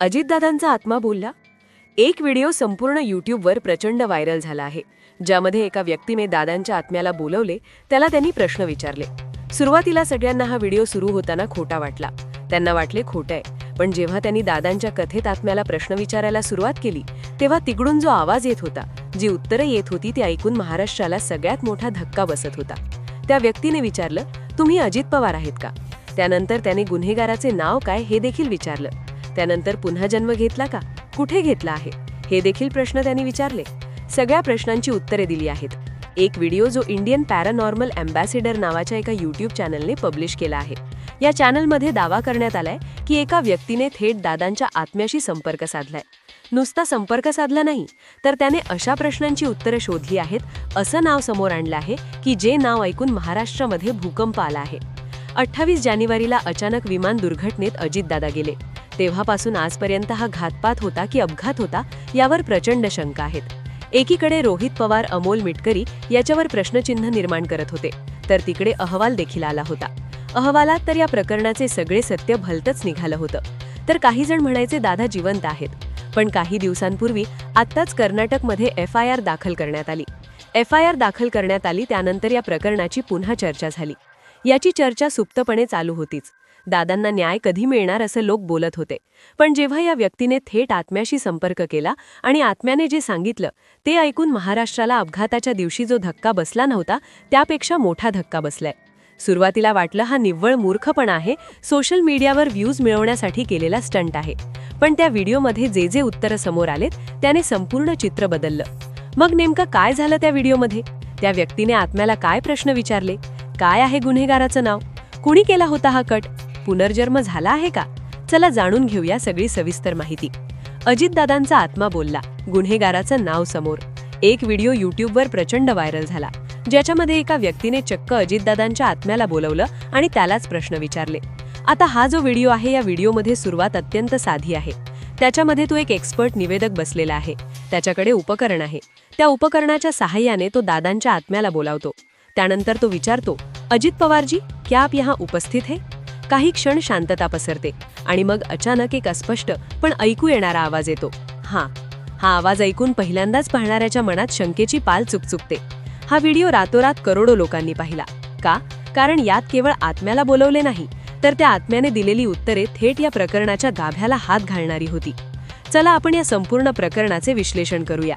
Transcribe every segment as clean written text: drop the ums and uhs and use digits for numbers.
अजितदादांचा आत्मा बोलला. एक व्हिडिओ संपूर्ण यूट्यूबवर प्रचंड व्हायरल झाला आहे, ज्यामध्ये एका व्यक्तीने दादांच्या आत्म्याला बोलवले. त्याला त्यांनी प्रश्न विचारले. सुरुवातीला सगळ्यांना हा व्हिडिओ सुरू होताना खोटा वाटला. त्यांना वाटले खोटं आहे. पण जेव्हा त्यांनी दादांच्या कथेत आत्म्याला प्रश्न विचारायला सुरुवात केली, तेव्हा तिकडून जो आवाज येत होता, जी उत्तरं येत होती, ती ऐकून महाराष्ट्राला सगळ्यात मोठा धक्का बसत होता. त्या व्यक्तीने विचारलं, तुम्ही अजित पवार आहेत का? त्यानंतर त्याने गुन्हेगाराचे नाव काय हे देखील विचारलं. त्यानंतर पुन्हा जन्म घेतला का, कुठे घेतला आहे, हे देखील प्रश्न त्यांनी विचारले. सगळ्या प्रश्नांची उत्तरे दिली आहेत. एक व्हिडिओ जो इंडियन पॅरानॉर्मल अँबॅसेडर नावाच्या एका यूट्यूब चॅनलने पब्लिश केला आहे. या चॅनलमध्ये दावा करण्यात आलाय की एका व्यक्तीने थेट दादांच्या आत्म्याशी संपर्क साधलाय. नुसता संपर्क साधला नाही, तर त्याने अशा प्रश्नांची उत्तरे शोधली आहेत, असं नाव समोर आणलं आहे की जे नाव ऐकून महाराष्ट्रामध्ये भूकंप आला आहे. 28 जानेवारीला अचानक विमान दुर्घटनेत अजितदादा गेले. तेव्हापासून आजपर्यंत हा घातपात होता की अपघात होता, यावर प्रचंड शंका आहेत. एकीकडे रोहित पवार, अमोल मिटकरी याच्यावर प्रश्नचिन्ह निर्माण करत होते, तर तिकडे अहवाल देखील आला होता. अहवालात तर या प्रकरणाचे सगळे सत्य भलतंच निघालं होतं. तर काही जण म्हणायचे दादा जिवंत आहेत. पण काही दिवसांपूर्वी आत्ताच कर्नाटकमध्ये FIR दाखल करण्यात आली. FIR दाखल करण्यात आली त्यानंतर या प्रकरणाची पुन्हा चर्चा झाली. याची चर्चा सुप्तपणे चालू होतीच. दादांना न्याय कधी मिळणार असं लोक बोलत होते. पण जेव्हा या व्यक्तीने थेट आत्म्याशी संपर्क केला आणि आत्म्याने जे सांगितलं ते ऐकून महाराष्ट्राला अपघाताच्या दिवशी जो धक्का बसला नव्हता, त्यापेक्षा मोठा धक्का बसलाय. सुरुवातीला वाटलं हा निव्वळ मूर्खपणा आहे, सोशल मीडियावर व्ह्यूज मिळवण्यासाठी केलेला स्टंट आहे. पण त्या व्हिडिओमध्ये जे जे उत्तरं समोर आलेत त्याने संपूर्ण चित्र बदललं. मग नेमकं काय झालं त्या व्हिडिओमध्ये? त्या व्यक्तीने आत्म्याला काय प्रश्न विचारले? काय आहे गुन्हेगाराचं नाव? कुणी केला होता हा कट? पुनर्जन्म झाला आहे का? चला जाणून घेऊया सगळी सविस्तर माहिती. अजितदादांचा आत्मा बोलला. गुन्हेगाराचं नाव समोर. एक व्हिडिओ यूट्यूबवर प्रचंड व्हायरल झाला, ज्याच्यामध्ये एका व्यक्तीने चक्क अजितदादांच्या आत्म्याला बोलवलं आणि त्यालाच प्रश्न विचारले. आता हा जो व्हिडिओ आहे, या व्हिडिओमध्ये सुरुवात अत्यंत साधी आहे. त्याच्यामध्ये तो एक एक्सपर्ट निवेदक बसलेला आहे. त्याच्याकडे उपकरण आहे. त्या उपकरणाच्या सहाय्याने तो दादांच्या आत्म्याला बोलावतो. त्यानंतर तो विचारतो, अजित पवारजी, क्या आप यहाँ उपस्थित है? काही क्षण शांतता पसरते आणि मग अचानक एक अस्पष्ट पण ऐकू येणारा आवाज येतो. हा आवाज ऐकून पहिल्यांदाच पाहणाऱ्याच्या मनात शंकेची पाल चुकचुकते. हा व्हिडिओ रातोरात करोडो लोकांनी पाहिला. का? कारण यात केवळ आत्म्याला बोलवले नाही, तर त्या आत्म्याने दिलेली उत्तरे थेट या प्रकरणाच्या गाभ्याला हात घालणारी होती. चला आपण या संपूर्ण प्रकरणाचे विश्लेषण करूया.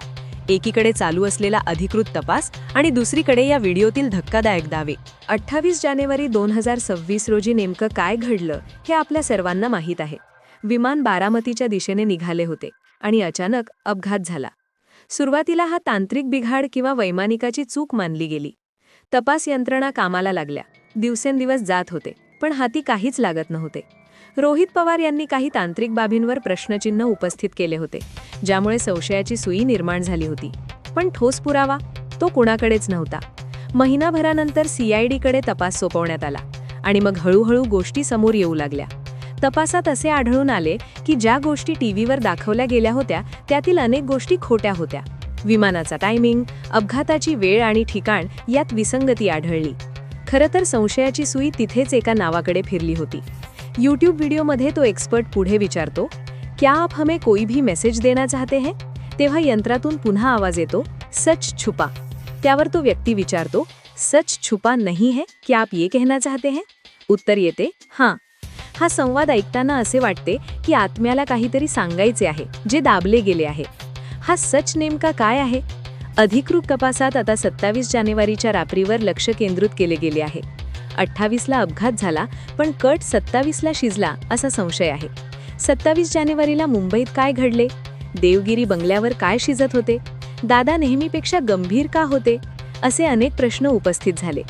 एकीकडे चालू असलेला अधिकृत तपास आणि दुसरीकडे या व्हिडिओतील धक्कादायक दावे. 28 जानेवारी 2026 रोजी नेमकं काय घडलं हे आपल्या सर्वांना माहीत आहे. विमान बारामतीच्या दिशेने निघाले होते आणि अचानक अपघात झाला. सुरुवातीला हा तांत्रिक बिघाड किंवा वैमानिकाची चूक मानली गेली. तपास यंत्रणा कामाला लागल्या. दिवसेंदिवस जात होते, पण हाती काहीच लागत नव्हते. रोहित पवार यांनी काही तांत्रिक बाबींवर प्रश्नचिन्ह उपस्थित केले होते, ज्यामुळे संशयाची सुई निर्माण झाली होती. पण ठोस पुरावा तो कुणाकडेच नव्हता. महिनाभरानंतर CIDकडे तपास सोपवण्यात आला आणि मग हळूहळू गोष्टी समोर येऊ लागल्या. तपासात असे आढळून आले की ज्या गोष्टी टीव्हीवर दाखवल्या गेल्या होत्या त्यातील अनेक गोष्टी खोट्या होत्या. विमानाचा टायमिंग, अपघाताची वेळ आणि ठिकाण यात विसंगती आढळली. खरं तर संशयाची सुई तिथेच एका नावाकडे फिरली होती. यूट्यूब व्हिडिओमध्ये तो एक्सपर्ट पुढे विचारतो, क्या आप हमें कोई भी मेसेज देना चाहते हैं? तेव्हा यंत्रातून पुन्हा आवाज येतो, सच छुपा. त्यावर तो व्यक्ती विचारतो, सच छुपा नहीं है, क्या आप ये कहना चाहते हैं? उत्तर येते, हां. हा संवाद ऐकताना असे वाटते की आत्म्याला काहीतरी सांगायचे आहे, जे दाबले गेले आहे. हा सच नेमका काय आहे? अधिकृत तपासात आता 27 जानेवारीच्या रात्रीवर लक्ष केंद्रित केले गेले आहे. 28ला अपघात झाला, पण कट 27ला शिजला असा संशय आहे. 27 जानेवारीला मुंबईत काय घडले? देवगिरी बंगल्यावर काय शिजत होते? दादा नेहमीपेक्षा गंभीर का होते? असे अनेक प्रश्न उपस्थित झाले.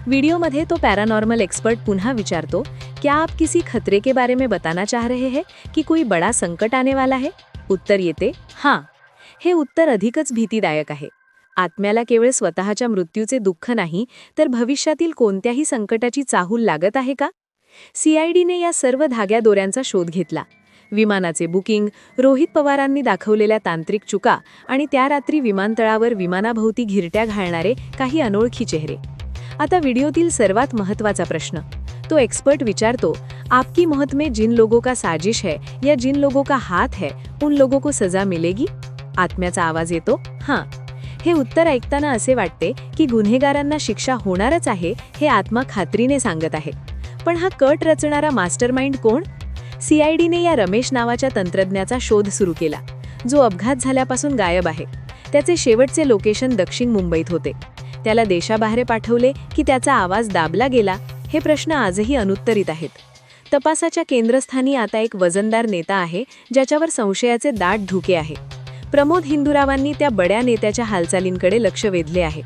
वीडियोमध्ये तो पॅरानॉर्मल एक्सपर्ट पुन्हा विचारतो, क्या आप किसी खतरे के बारे में बताना चाह रहे हैं कि कोई बड़ा संकट आने वाला है? उत्तर येते, हां. हे उत्तर अधिकच भीतीदायक आहे. आत्म्याला केवळ स्वतःच्या मृत्यूचे दुःख नाही, तर भविष्यातील कोणत्याही संकटाची चाहूल लागत आहे का? CIDने या सर्व धाग्यादोऱ्यांचा शोध घेतला. विमानाचे बुकिंग, रोहित पवारांनी दाखवलेल्या तांत्रिक चुका आणि त्या रात्री विमानतळावर विमानाभोवती घिरट्या घालणारे काही अनोळखी चेहरे. आता व्हिडिओतील सर्वात महत्त्वाचा प्रश्न, तो एक्सपर्ट विचारतो, आपकी मौत में जिन लोगों का साजिश है या जिन लोगों का हात है उन लोगों को सजा मिलेगी? आत्म्याचा आवाज येतो, हां. हे उत्तर ऐकताना असे वाटते की गुन्हेगारांना शिक्षा होणारच आहे हे आत्मा खात्रीने सांगत आहे. पण हा कट रचणारा मास्टरमाइंड कोण? CIDने या रमेश नावाच्या तंत्रज्ञाचा शोध सुरू केला, जो अपघात झाल्यापासून गायब आहे. त्याचे शेवटचे लोकेशन दक्षिण मुंबईत होते. त्याला देशाबाहेर पाठवले की त्याचा आवाज दाबला गेला? हे प्रश्न आजही अनुत्तरित आहेत. तपासाच्या केंद्रस्थानी आता एक वजनदार नेता आहे ज्याच्यावर संशयाचे दाट धुके आहे. प्रमोद हिंदुरावांनी त्या बड्या नेत्याच्या हालचालींकडे लक्ष वेधले आहे.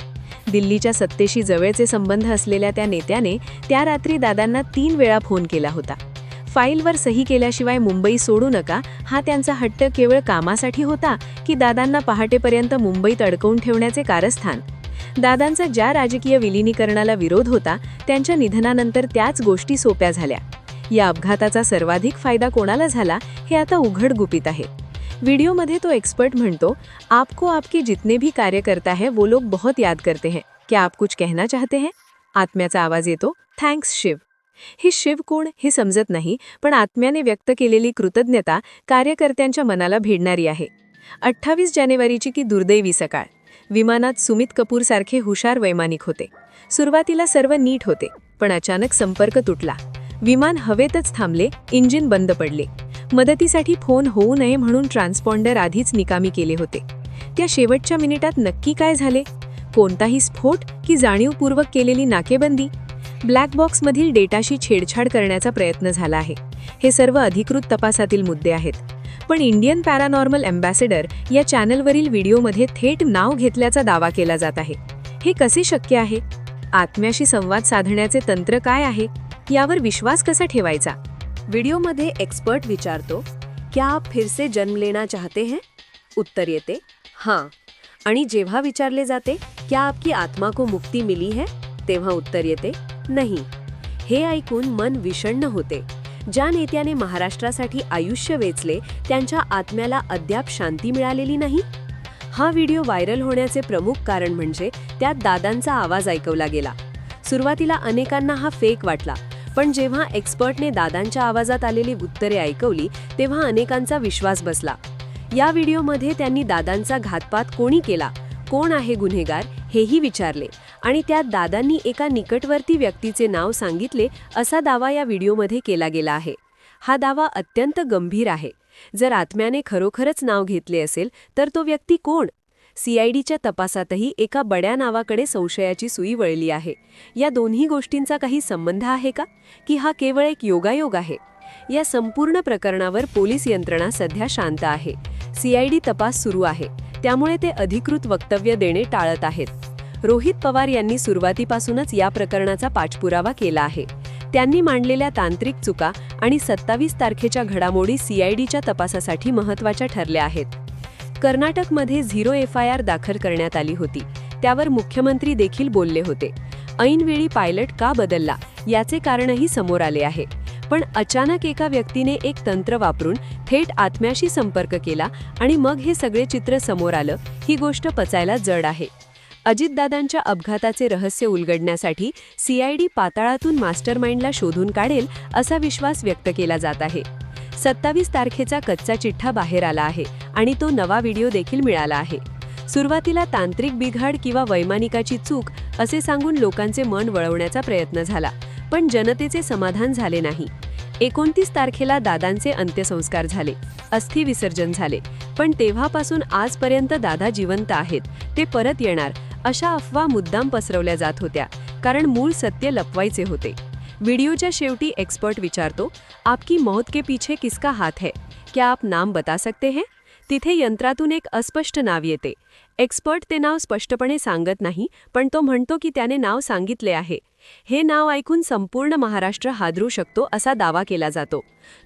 दिल्लीच्या सत्तेशी जवळचे संबंध असलेल्या त्या नेत्याने त्या रात्री दादांना 3 वेळा फोन केला होता. फाईलवर सही केल्याशिवाय मुंबई सोडू नका हा त्यांचा हट्ट केवळ कामासाठी होता की दादांना पहाटेपर्यंत मुंबईत अडकवून ठेवण्याचे कारस्थान? दादांचा ज्या राजकीय विलिनीकरणाला विरोध होता त्यांच्या निधनानंतर त्याच गोष्टी सोप्या झाल्या. या अपघाताचा सर्वाधिक फायदा कोणाला झाला हे आता उघड गुपित आहे. वीडियोमध्ये तो एक्सपर्ट म्हणतो, आपको आपके जितने भी कार्य करता है वो लोग बहुत याद करते हैं, क्या आप कुछ कहना चाहते हैं? आत्म्याचा आवाज येतो, थँक्स शिव. ही शिव कोण हे समजत नाही, पण आत्म्याने व्यक्त केलेली कृतज्ञता कार्यकर्त्यांच्या मनाला भिडणारी आहे. 28 जानेवारीची की दुर्दैवी सकाळ. विमानात सुमित कपूर सारखे हुशार वैमानिक होते. सुरुवातीला सर्व नीट होते, पण अचानक संपर्क तुटला. विमान हवेतच थांबले, इंजिन बंद पडले. मदतीसाठी फोन होऊ नये म्हणून ट्रान्सपॉन्डर आधीच निकामी केले होते. त्या शेवटच्या मिनिटात नक्की काय झाले? कोणताही स्फोट की जाणीवपूर्वक केलेली नाकेबंदी? ब्लॅक बॉक्समधील डेटाशी छेडछाड करण्याचा प्रयत्न झाला आहे. हे सर्व अधिकृत तपासातील मुद्दे आहेत. पण इंडियन पॅरानॉर्मल अँबॅसेडर या चॅनलवरील व्हिडिओमध्ये थेट नाव घेतल्याचा दावा केला जात आहे. हे कसे शक्य आहे? आत्म्याशी संवाद साधण्याचे तंत्र काय आहे? यावर विश्वास कसा ठेवायचा? व्हिडिओमध्ये एक्सपर्ट विचारतो, क्या आप फिर से जन्म लेना चाहते हैं? उत्तर येते, हां. आणि जेव्हा विचारले जाते, क्या आपकी आत्मा को मुक्ती मिली है? तेव्हा उत्तर येते, नाही. हे ऐकून मन विषण्ण होते. ज्या नेत्याने महाराष्ट्रासाठी आयुष्य वेचले त्यांच्या आत्म्याला अद्याप शांती मिळालेली नाही. हा व्हिडिओ व्हायरल होण्याचे प्रमुख कारण म्हणजे त्यात दादांचा आवाज ऐकवला गेला. सुरुवातीला अनेकांना हा फेक वाटला, पण जेव्हा एक्सपर्टने दादांच्या आवाजात आलेली उत्तरे ऐकवली तेव्हा अनेकांचा विश्वास बसला. या व्हिडिओमध्ये त्यांनी दादांचा घातपात कोणी केला, कोण आहे गुन्हेगार हेही विचारले आणि त्यात दादांनी एका निकटवर्ती व्यक्तीचे नाव सांगितले असा दावा या व्हिडिओमध्ये केला गेला आहे. हा दावा अत्यंत गंभीर आहे. जर आत्म्याने खरोखरच नाव घेतले असेल तर तो व्यक्ती कोण? CIDच्या तपासातही एका बड्या नावाकडे संशयाची सुई वळली आहे. या दोन्ही गोष्टींचा काही संबंध आहे का, की हा केवळ एक योगायोग आहे? या संपूर्ण प्रकरणावर पोलीस यंत्रणा सध्या शांत आहे. CID तपास सुरू आहे, त्यामुळे ते अधिकृत वक्तव्य देणे टाळत आहेत. रोहित पवार यांनी सुरुवातीपासूनच या प्रकरणाचा पाठपुरावा केला आहे. त्यांनी मांडलेल्या तांत्रिक चुका आणि 27 तारखेच्या घडामोडी CIDच्या तपासासाठी महत्त्वाच्या ठरल्या आहेत. कर्नाटकमध्ये 0 FIR दाखल करण्यात आली होती. त्यावर मुख्यमंत्री देखील बोलले होते. ऐनवेळी पायलट का बदलला याचे कारणही समोर आले आहे. पण अचानक एका व्यक्तीने एक तंत्र वापरून थेट आत्म्याशी संपर्क केला आणि मग हे सगळे चित्र समोर आलं. ही गोष्ट पचायला जड आहे. अजितदादांच्या अपघाताचे रहस्य उलगडण्यासाठी CID पाताळातून मास्टरमाइंडला शोधून काढेल असा विश्वास व्यक्त केला जात आहे. 27 तारखेचा कच्चा चिठ्ठा बाहेर आला आहे आणि तो नवा व्हिडिओ देखील मिळाला आहे. सुरुवातीला तांत्रिक बिघाड किंवा वैमानिकाची चूक असे सांगून लोकांचे मन वळवण्याचा प्रयत्न झाला, पण जनतेचे समाधान झाले नाही. 29 तारखेला दादांचे अंत्यसंस्कार झाले, अस्थि विसर्जन झाले, पण तेव्हापासून आजपर्यंत दादा जिवंत आहेत, ते परत येणार अशा अफवा मुद्दाम पसरवल्या जात होत्या, कारण मूळ सत्य लपवायचे होते. वीडियोच्या शेवटी एक्सपर्ट विचारतो, आपकी मौत के पीछे किसका हाथ है, क्या आप नाम बता सकते हैं? तिथे यंत्रातून एक अस्पष्ट नाव येते. एक्सपर्ट ते नाव स्पष्टपणे सांगत नाही, पण तो म्हणतो की त्याने नाव सांगितले आहे. हे नाव ऐकून संपूर्ण महाराष्ट्र हादरू शकतो असा दावा केला जातो.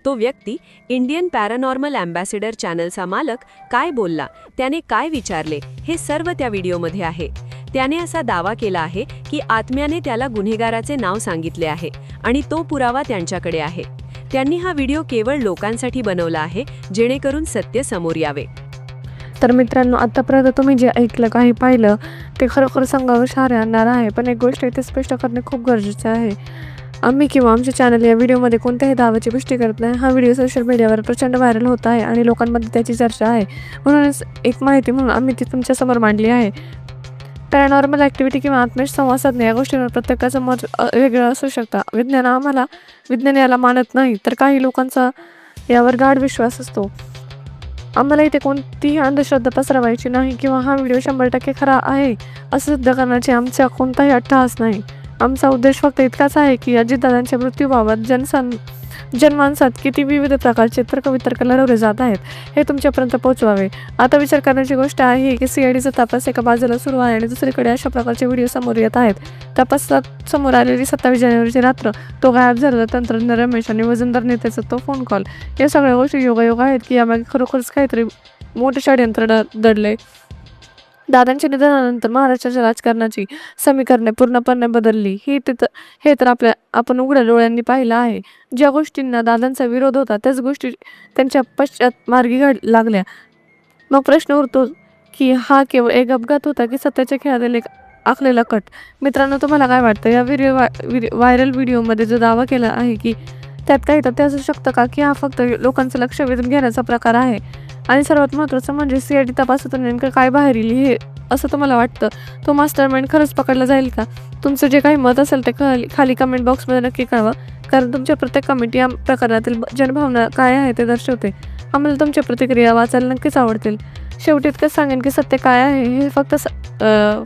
तो व्यक्ती इंडियन पॅरानॉर्मल अँबॅसेडर चॅनलचा मालक काय बोलला, त्याने काय विचारले, हे सर्व त्या व्हिडिओमध्ये आहे. त्याने असा दावा केला आहे की आत्म्याने त्याला गुन्हेगाराचे नाव सांगितले आहे आणि तो पुरावा त्यांच्याकडे आहे. त्यांनी हा व्हिडिओ केवळ लोकांसाठी बनवला आहे, जेणेकरून सत्य समोर यावे. तर मित्रांनो, आतापर्यंत तुम्ही जे ऐकलं, काही पाहिलं ते खरोखर सांगावं सारे आणणार आहे, पण एक गोष्ट इथे स्पष्ट करणे खूप गरजेचे आहे. आम्ही किंवा आमचे चॅनल या व्हिडिओमध्ये कोणत्याही दाव्याची पुष्टी करत नाही. हा व्हिडिओ सोशल मीडियावर प्रचंड व्हायरल होत आहे आणि लोकांमध्ये त्याची चर्चा आहे. म्हणूनच एक माहिती म्हणून आम्ही ती तुमच्यासमोर मांडली आहे. पॅरानॉर्मल ॲक्टिव्हिटी किंवा आत्मेश संवाद साधणे या गोष्टींवर प्रत्येकाचं मत वेगळं असू शकतं. विज्ञान याला मानत नाही, तर काही लोकांचा यावर गाढ विश्वास असतो. आम्हाला इथे कोणतीही अंधश्रद्धा पसरवायची नाही किंवा हा व्हिडिओ 100% खरा आहे असं सिद्ध करण्याची आमचा कोणताही अट्टहास नाही. आमचा उद्देश फक्त इतकाच आहे की अजितदादांच्या मृत्यूबाबत जनमानसात किती विविध प्रकारचे तर्कवितर्क लढवले जात आहेत हे तुमच्यापर्यंत पोहोचवावे. आता विचार करण्याची गोष्ट आहे की CIDचा तपास एका बाजूला सुरू आहे आणि दुसरीकडे अशा प्रकारचे व्हिडिओ समोर येत आहेत. तपासात समोर आलेली 27 जानेवारीची रात्र, तो गायब झालेला तंत्रज्ञ रमेश आणि वजनदार नेत्याचा तो फोन कॉल, या सगळ्या गोष्टी योगायोग आहेत की यामागे खरोखरच काहीतरी मोठे षडयंत्र दडले. दादांच्या निधनानंतर महाराष्ट्राच्या राजकारणाची समीकरणे पूर्णपणे बदलली. हे तर आपण उघड्या डोळ्यांनी पाहिलं आहे. ज्या गोष्टींना दादांचा विरोध होता त्याच गोष्टी त्यांच्या पश्चात मार्गी लागल्या. मग प्रश्न उरतो की हा केवळ एक अपघात होता की सत्याच्या खेळातील एक आखलेला कट. मित्रांनो, तुम्हाला काय वाटतं? या व्हायरल व्हिडिओमध्ये जो दावा केला आहे की त्यात काही तथ्य असू शकतं का, की हा फक्त लोकांचं लक्ष वेधून घेण्याचा प्रकार आहे? आणि सर्वात महत्त्वाचं म्हणजे CID तपासातून नेमकं काय बाहेर येईल हे असं तुम्हाला वाटतं? तो मास्टरमाइंड खरंच पकडला जाईल का? तुमचं जे काही मत असेल ते खाली कमेंट बॉक्समध्ये नक्की कळवा, कारण तुमच्या प्रत्येक कमेंट या प्रकारातील जनभावना काय आहे ते दर्शवते. आम्हाला तुमच्या प्रतिक्रिया वाचायला नक्कीच आवडतील. शेवटी इतकंच सांगेन की सत्य काय आहे हे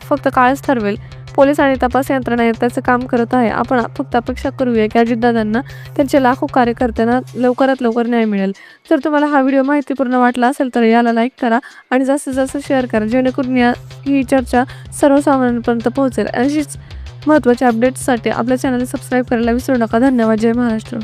फक्त काळच ठरवेल. पोलीस आणि तपास यंत्रणा त्याचं काम करत आहे. आपण फक्त अपेक्षा करूया की अजितदादांना त्यांच्या लाखो कार्यकर्त्यांना लवकरात लवकर न्याय मिळेल. जर तुम्हाला हा व्हिडिओ माहितीपूर्ण वाटला असेल तर याला लाईक करा आणि जास्तीत जास्त शेअर करा, जेणेकरून ही चर्चा सर्वसामान्यांपर्यंत पोहोचेल. अशीच महत्त्वाच्या अपडेट्ससाठी आपल्या चॅनलला सबस्क्राईब करायला विसरू नका. धन्यवाद. जय महाराष्ट्र.